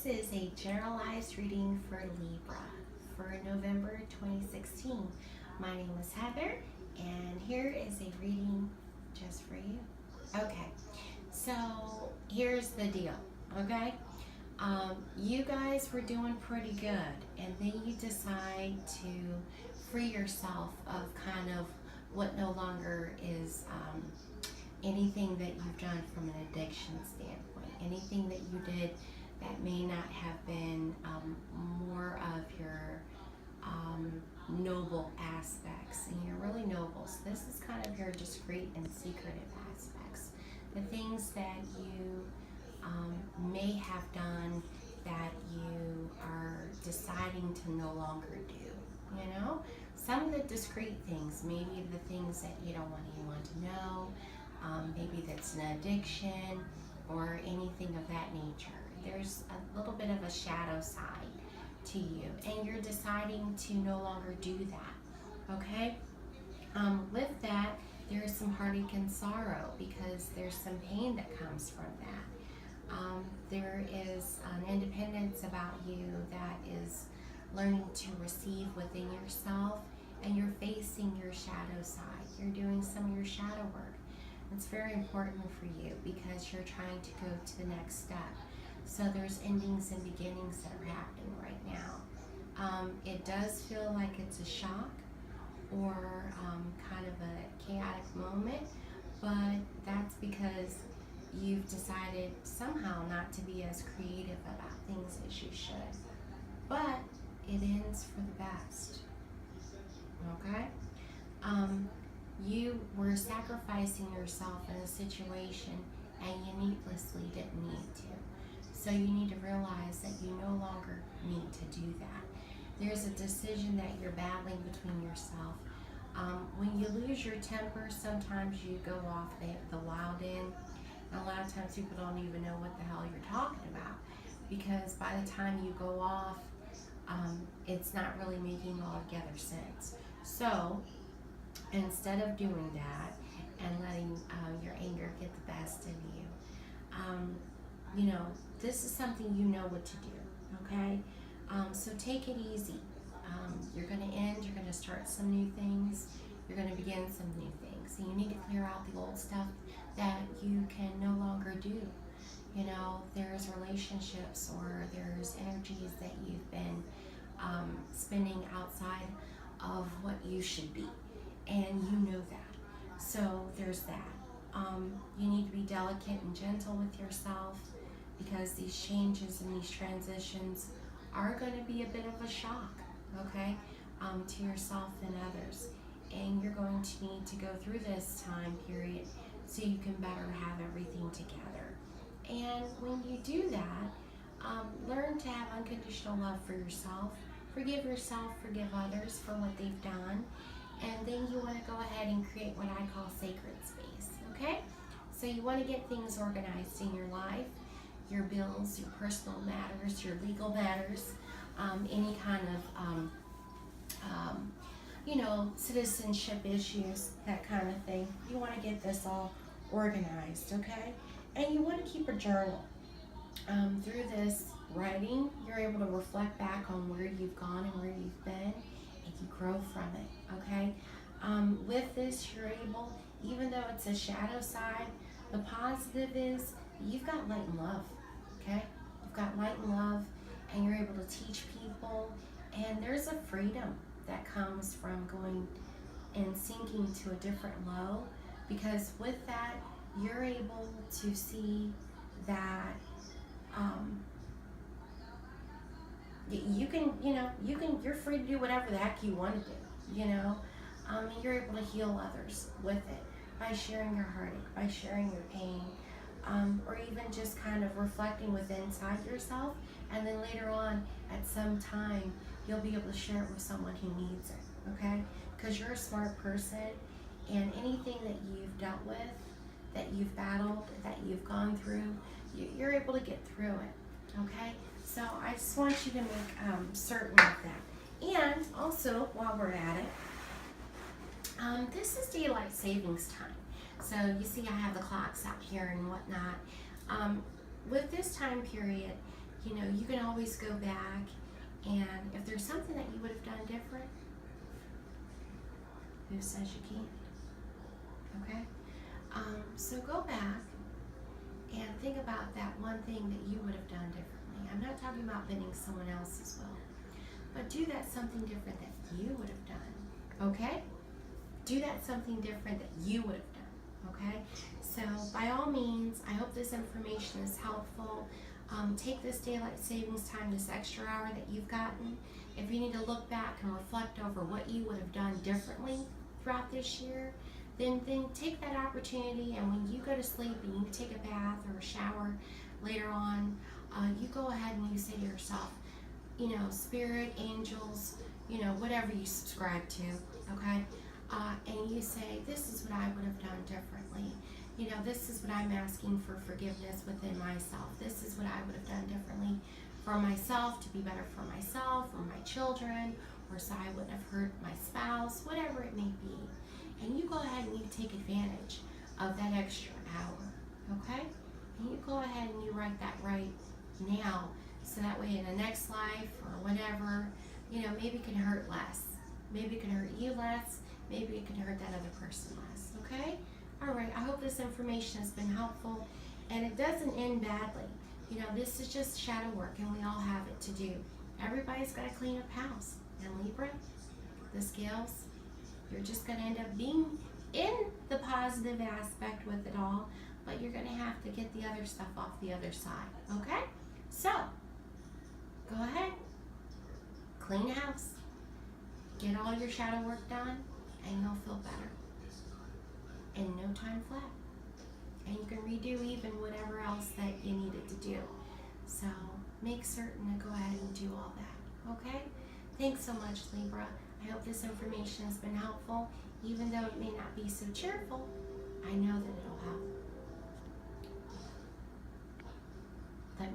This is a generalized reading for Libra for November 2016. My name is Heather, and here is a reading just for you. Okay, so here's the deal, okay? You guys were doing pretty good, and then you decide to free yourself of kind of what no longer is anything that you've done from an addiction standpoint, anything that you did that may not have been more of your noble aspects, and you're really noble. So this is kind of your discreet and secretive aspects, the things that you may have done that you are deciding to no longer do. You know, some of the discreet things, maybe the things that you don't want anyone to know, maybe that's an addiction or anything of that nature. There's a little bit of a shadow side to you, and you're deciding to no longer do that, okay? With that, there is some heartache and sorrow because there's some pain that comes from that. There is an independence about you that is learning to receive within yourself, and you're facing your shadow side. You're doing some of your shadow work. It's very important for you because you're trying to go to the next step. So there's endings and beginnings that are happening right now. It does feel like it's a shock or kind of a chaotic moment, but that's because you've decided somehow not to be as creative about things as you should. But it ends for the best, okay? You were sacrificing yourself in a situation and you needlessly didn't need to. So you need to realize that you no longer need to do that. There's a decision that you're battling between yourself. When you lose your temper, sometimes you go off the wild end. And a lot of times people don't even know what the hell you're talking about, because by the time you go off, it's not really making altogether sense. So instead of doing that and letting your anger get the best of you, you know, this is something you know what to do, okay? So take it easy. You're going to end, you're going to start some new things, you're going to begin some new things. And you need to clear out the old stuff that you can no longer do. You know, there's relationships or there's energies that you've been spending outside of what you should be, and you know that. So there's that. You need to be delicate and gentle with yourself, because these changes and these transitions are going to be a bit of a shock, okay, to yourself and others. And you're going to need to go through this time period so you can better have everything together. And when you do that, learn to have unconditional love for yourself. Forgive yourself, forgive others for what they've done. And then you want to go ahead and create what I call sacred space, okay? So you want to get things organized in your life, your bills, your personal matters, your legal matters, any kind of, you know, citizenship issues, that kind of thing. You want to get this all organized, okay? And you want to keep a journal. Through this writing, you're able to reflect back on where you've gone and where you've been, and you grow from it, okay? With this, you're able, even though it's a shadow side, the positive is you've got light and love, okay? You've got light and love, and you're able to teach people, and there's a freedom that comes from going and sinking to a different low, because with that, you're able to see that you can, you're free to do whatever the heck you want to do, you know? And you're able to heal others with it by sharing your heartache, by sharing your pain, or even just kind of reflecting within inside yourself, and then later on, at some time, you'll be able to share it with someone who needs it, okay? Because you're a smart person, and anything that you've dealt with, that you've battled, that you've gone through, you're able to get through it, okay? So I just want you to make certain of that. And also, while we're at it, this is daylight savings time. So you see I have the clocks out here and whatnot. With this time period, You know, you can always go back, and if there's something that you would have done different, who says you can't? Okay? So go back and think about that one thing that you would have done differently. I'm not talking about bending someone else's will, but do that something different that you would have done. Okay? Do that something different that you would have done. Okay? So by all means, I hope this information is helpful. Take this daylight savings time, this extra hour that you've gotten. If you need to look back and reflect over what you would have done differently throughout this year, then take that opportunity, and when you go to sleep and you take a bath or a shower later on, you go ahead and you say to yourself, you know, spirit, angels, you know, whatever you subscribe to, okay? And you say, this is what I would have done differently. You know, this is what I'm asking for forgiveness within myself. This is what I would have done differently for myself to be better for myself or my children, or so I wouldn't have hurt my spouse, whatever it may be. And you go ahead and you take advantage of that extra hour, okay? And you go ahead and you write that right now, so that way in the next life or whatever, you know, maybe it can hurt less. Maybe it can hurt you less. Maybe it can hurt that other person less, okay? All right, I hope this information has been helpful, and it doesn't end badly. You know, this is just shadow work, and we all have it to do. Everybody's got to clean up house. And Libra, the scales, you're just going to end up being in the positive aspect with it all, but you're going to have to get the other stuff off the other side, okay? So, go ahead, clean house, get all your shadow work done, and you'll feel better in no time flat. And you can redo even whatever else that you needed to do. So make certain to go ahead and do all that, okay? Thanks so much, Libra. I hope this information has been helpful. Even though it may not be so cheerful, I know that